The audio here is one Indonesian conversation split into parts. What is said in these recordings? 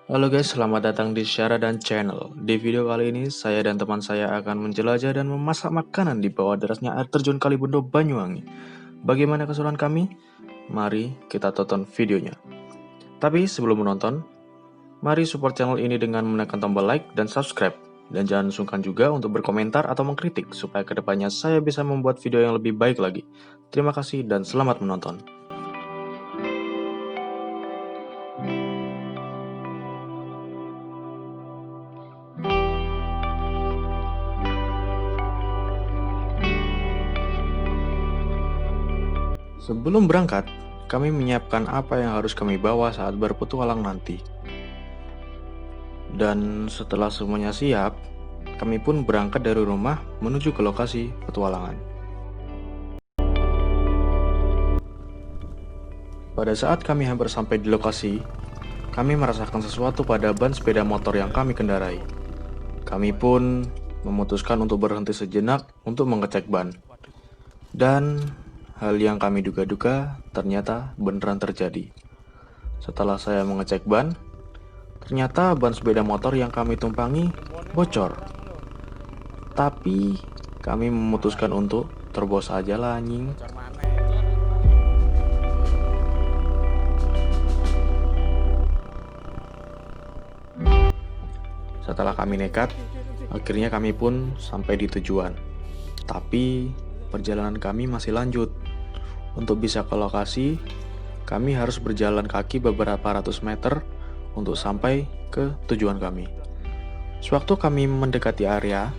Halo guys, selamat datang di Syara dan Channel. Di video kali ini, saya dan teman saya akan menjelajah dan memasak makanan di bawah derasnya air terjun Kalibendo Banyuwangi. Bagaimana keseruan kami? Mari kita tonton videonya. Tapi sebelum menonton, mari support channel ini dengan menekan tombol like dan subscribe. Dan jangan sungkan juga untuk berkomentar atau mengkritik supaya kedepannya saya bisa membuat video yang lebih baik lagi. Terima kasih dan selamat menonton. Sebelum berangkat, kami menyiapkan apa yang harus kami bawa saat berpetualang nanti. Dan setelah semuanya siap, kami pun berangkat dari rumah menuju ke lokasi petualangan. Pada saat kami hampir sampai di lokasi, kami merasakan sesuatu pada ban sepeda motor yang kami kendarai. Kami pun memutuskan untuk berhenti sejenak untuk mengecek ban. Dan hal yang kami duga-duga ternyata beneran terjadi. Setelah saya mengecek ban, ternyata ban sepeda motor yang kami tumpangi bocor. Tapi kami memutuskan untuk terbos aja lah anjing. Setelah kami nekat, akhirnya kami pun sampai di tujuan. Tapi perjalanan kami masih lanjut. Untuk bisa ke lokasi, kami harus berjalan kaki beberapa ratus meter untuk sampai ke tujuan kami. Sewaktu kami mendekati area,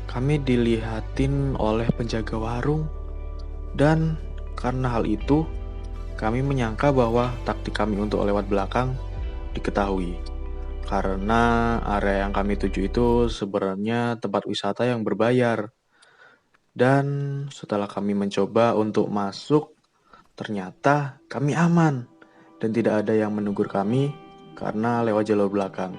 kami dilihatin oleh penjaga warung. Dan karena hal itu, kami menyangka bahwa taktik kami untuk lewat belakang diketahui. Karena area yang kami tuju itu sebenarnya tempat wisata yang berbayar. Dan setelah kami mencoba untuk masuk, ternyata kami aman dan tidak ada yang menegur kami karena lewat jalur belakang.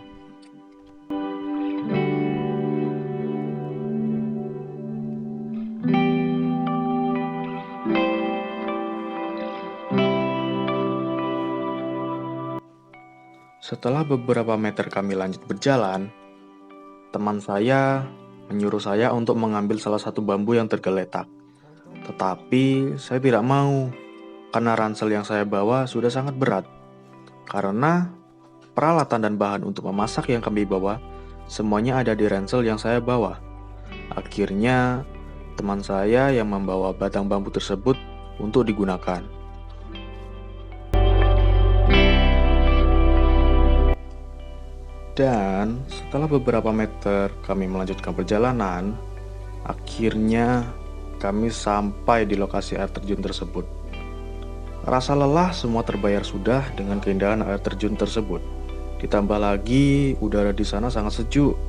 Setelah beberapa meter kami lanjut berjalan, teman saya menyuruh saya untuk mengambil salah satu bambu yang tergeletak. Tetapi saya tidak mau, karena ransel yang saya bawa sudah sangat berat. Karena peralatan dan bahan untuk memasak yang kami bawa, semuanya ada di ransel yang saya bawa. Akhirnya, teman saya yang membawa batang bambu tersebut untuk digunakan. Dan setelah beberapa meter kami melanjutkan perjalanan, akhirnya kami sampai di lokasi air terjun tersebut. Rasa lelah semua terbayar sudah dengan keindahan air terjun tersebut. Ditambah lagi udara di sana sangat sejuk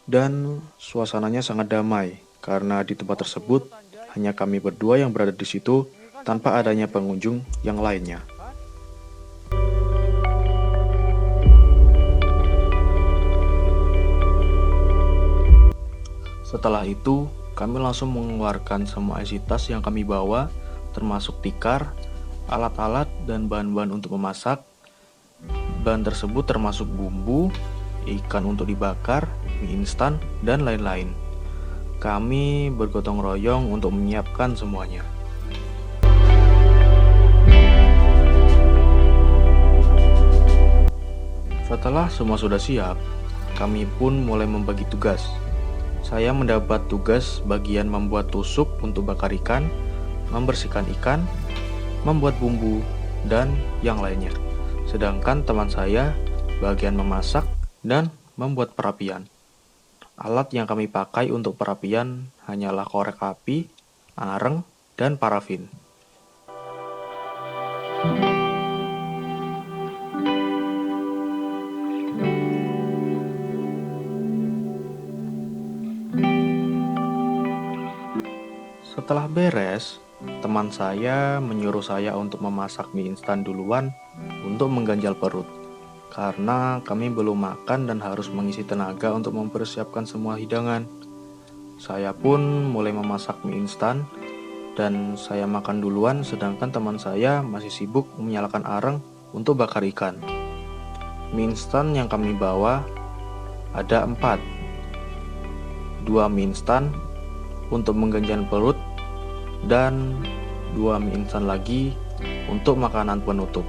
dan suasananya sangat damai karena di tempat tersebut hanya kami berdua yang berada di situ tanpa adanya pengunjung yang lainnya. Setelah itu, kami langsung mengeluarkan semua isi tas yang kami bawa, termasuk tikar, alat-alat, dan bahan-bahan untuk memasak. Bahan tersebut termasuk bumbu, ikan untuk dibakar, mie instan, dan lain-lain. Kami bergotong royong untuk menyiapkan semuanya. Setelah semua sudah siap, kami pun mulai membagi tugas. Saya mendapat tugas bagian membuat tusuk untuk bakar ikan, membersihkan ikan, membuat bumbu, dan yang lainnya. Sedangkan teman saya bagian memasak dan membuat perapian. Alat yang kami pakai untuk perapian hanyalah korek api, areng, dan parafin. Setelah beres, teman saya menyuruh saya untuk memasak mie instan duluan untuk mengganjal perut. Karena kami belum makan dan harus mengisi tenaga untuk mempersiapkan semua hidangan. Saya pun mulai memasak mie instan dan saya makan duluan sedangkan teman saya masih sibuk menyalakan areng untuk bakar ikan. Mie instan yang kami bawa ada 4. 2 mie instan untuk mengganjal perut dan 2 mie instan lagi untuk makanan penutup.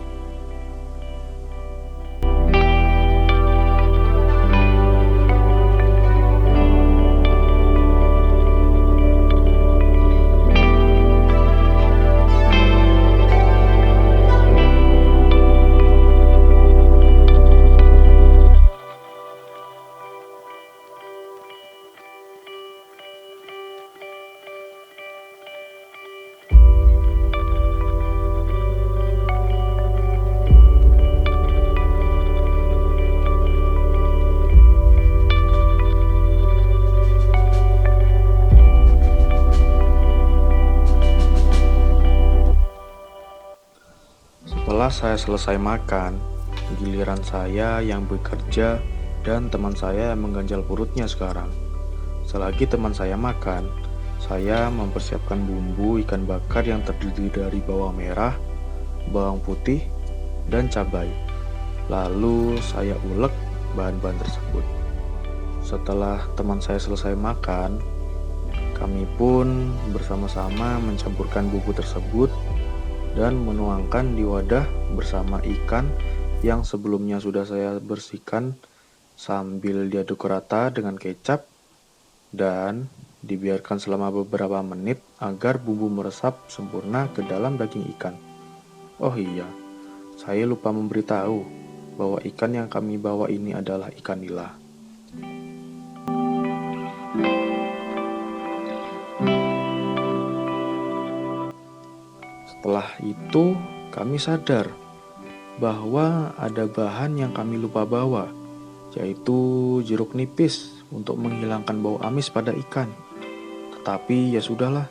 Setelah saya selesai makan, giliran saya yang bekerja dan teman saya yang mengganjal perutnya sekarang. Selagi teman saya makan, saya mempersiapkan bumbu ikan bakar yang terdiri dari bawang merah, bawang putih, dan cabai. Lalu saya ulek bahan-bahan tersebut. Setelah teman saya selesai makan, kami pun bersama-sama mencampurkan bumbu tersebut dan menuangkan di wadah bersama ikan yang sebelumnya sudah saya bersihkan sambil diaduk rata dengan kecap dan dibiarkan selama beberapa menit agar bumbu meresap sempurna ke dalam daging ikan. Oh iya, saya lupa memberitahu bahwa ikan yang kami bawa ini adalah ikan nila. Setelah itu, kami sadar bahwa ada bahan yang kami lupa bawa, yaitu jeruk nipis untuk menghilangkan bau amis pada ikan. Tetapi ya sudahlah,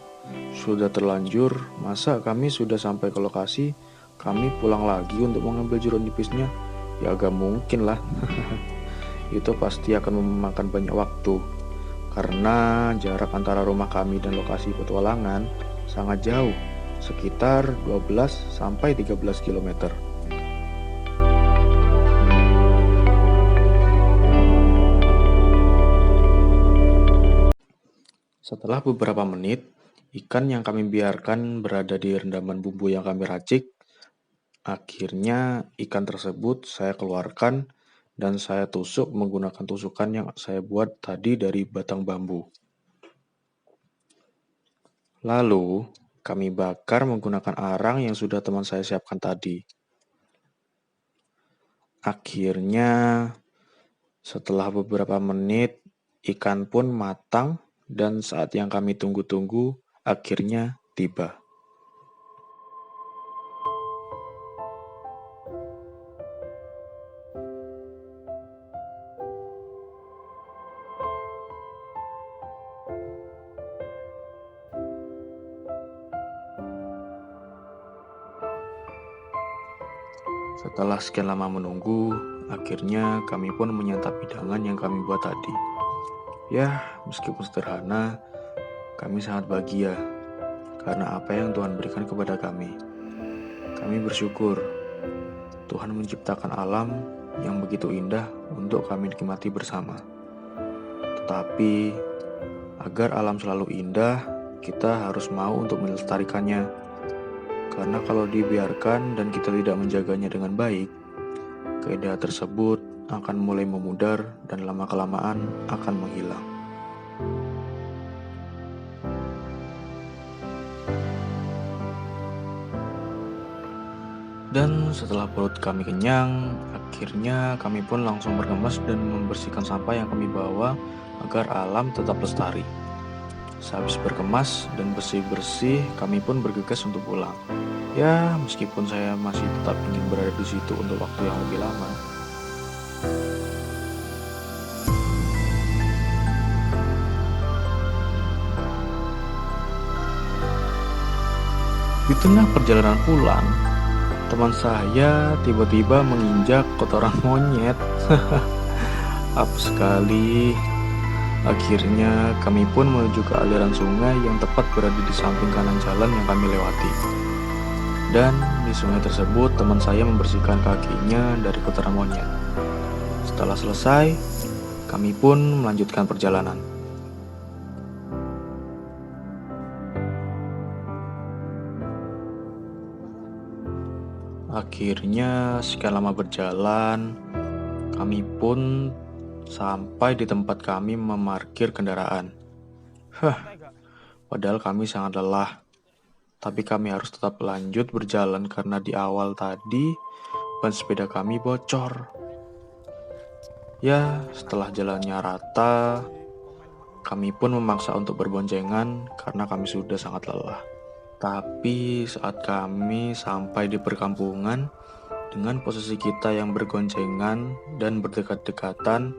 sudah terlanjur, masa kami sudah sampai ke lokasi, kami pulang lagi untuk mengambil jeruk nipisnya? Ya agak mungkin lah. Itu pasti akan memakan banyak waktu, karena jarak antara rumah kami dan lokasi petualangan sangat jauh, sekitar 12-13 km. Setelah beberapa menit, ikan yang kami biarkan berada di rendaman bumbu yang kami racik. Akhirnya ikan tersebut saya keluarkan dan saya tusuk menggunakan tusukan yang saya buat tadi dari batang bambu. Lalu, kami bakar menggunakan arang yang sudah teman saya siapkan tadi. Akhirnya, setelah beberapa menit, ikan pun matang dan saat yang kami tunggu-tunggu akhirnya tiba. Setelah sekian lama menunggu, akhirnya kami pun menyantap hidangan yang kami buat tadi. Ya, meskipun sederhana, kami sangat bahagia karena apa yang Tuhan berikan kepada kami. Kami bersyukur Tuhan menciptakan alam yang begitu indah untuk kami nikmati bersama. Tetapi, agar alam selalu indah, kita harus mau untuk melestarikannya. Karena kalau dibiarkan dan kita tidak menjaganya dengan baik, keindahan tersebut akan mulai memudar dan lama-kelamaan akan menghilang. Dan setelah perut kami kenyang, akhirnya kami pun langsung bergemas dan membersihkan sampah yang kami bawa agar alam tetap lestari. Sehabis berkemas dan bersih-bersih, kami pun bergegas untuk pulang. Ya, meskipun saya masih tetap ingin berada di situ untuk waktu yang lebih lama. Di tengah perjalanan pulang, teman saya tiba-tiba menginjak kotoran monyet. Apa sekali. Akhirnya kami pun menuju ke aliran sungai yang tepat berada di samping kanan jalan yang kami lewati. Dan di Di sungai tersebut, teman saya membersihkan kakinya dari kotoran monyet. Setelah selesai, kami pun melanjutkan perjalanan. Akhirnya, sekian lama berjalan, kami pun sampai di tempat kami memarkir kendaraan. Padahal kami sangat lelah, tapi kami harus tetap lanjut berjalan karena di awal tadi ban sepeda kami bocor. Ya, setelah jalannya rata, kami pun memaksa untuk berboncengan karena kami sudah sangat lelah. Tapi saat kami sampai di perkampungan, dengan posisi kita yang bergoncengan dan berdekat-dekatan,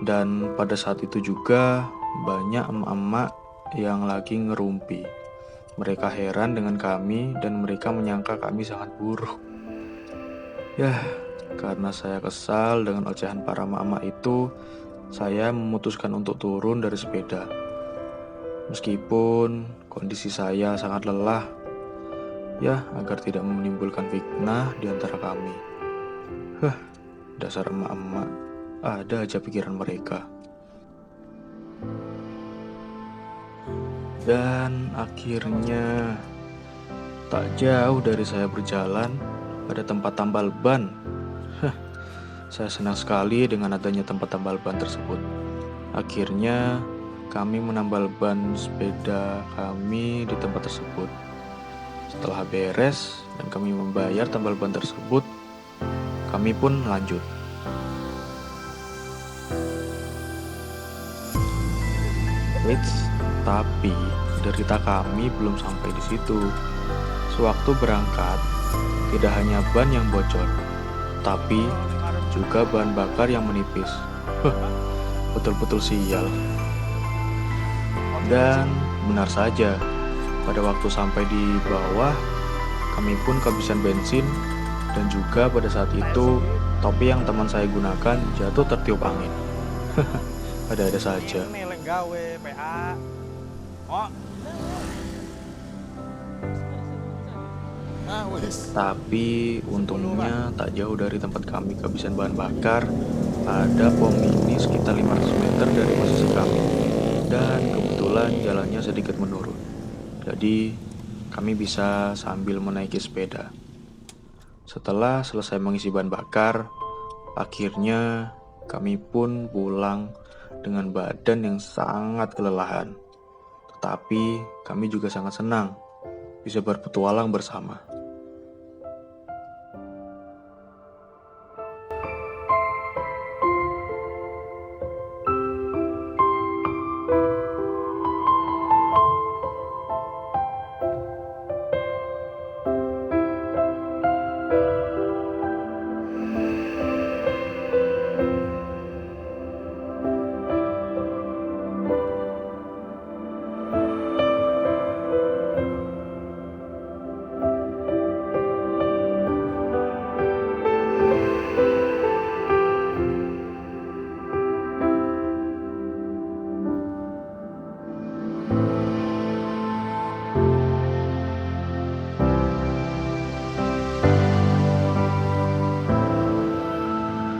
dan pada saat itu juga banyak emak-emak yang lagi ngerumpi. Mereka heran dengan kami dan mereka menyangka kami sangat buruk. Ya, karena saya kesal dengan ocehan para emak-emak itu, saya memutuskan untuk turun dari sepeda. Meskipun kondisi saya sangat lelah, ya agar tidak menimbulkan fitnah di antara kami. Dasar emak-emak, ada aja pikiran mereka. Dan akhirnya, tak jauh dari saya berjalan, ada tempat tambal ban. Saya senang sekali dengan adanya tempat tambal ban tersebut. Akhirnya, kami menambal ban sepeda kami di tempat tersebut. Setelah beres dan kami membayar tambal ban tersebut, kami pun lanjut. Tapi derita kami belum sampai di situ. Sewaktu berangkat, tidak hanya ban yang bocor, tapi juga bahan bakar yang menipis. Betul-betul sial. Dan benar saja, pada waktu sampai di bawah, kami pun kehabisan bensin, dan juga pada saat itu topi yang teman saya gunakan jatuh tertiup angin. Ada-ada saja. Tapi untungnya tak jauh dari tempat kami kehabisan bahan bakar, ada pom mini sekitar 500 meter dari posisi kami. Dan kebetulan jalannya sedikit menurun. Jadi kami bisa sambil menaiki sepeda. Setelah selesai mengisi bahan bakar, akhirnya kami pun pulang dengan badan yang sangat kelelahan. Tetapi kami juga sangat senang bisa berpetualang bersama.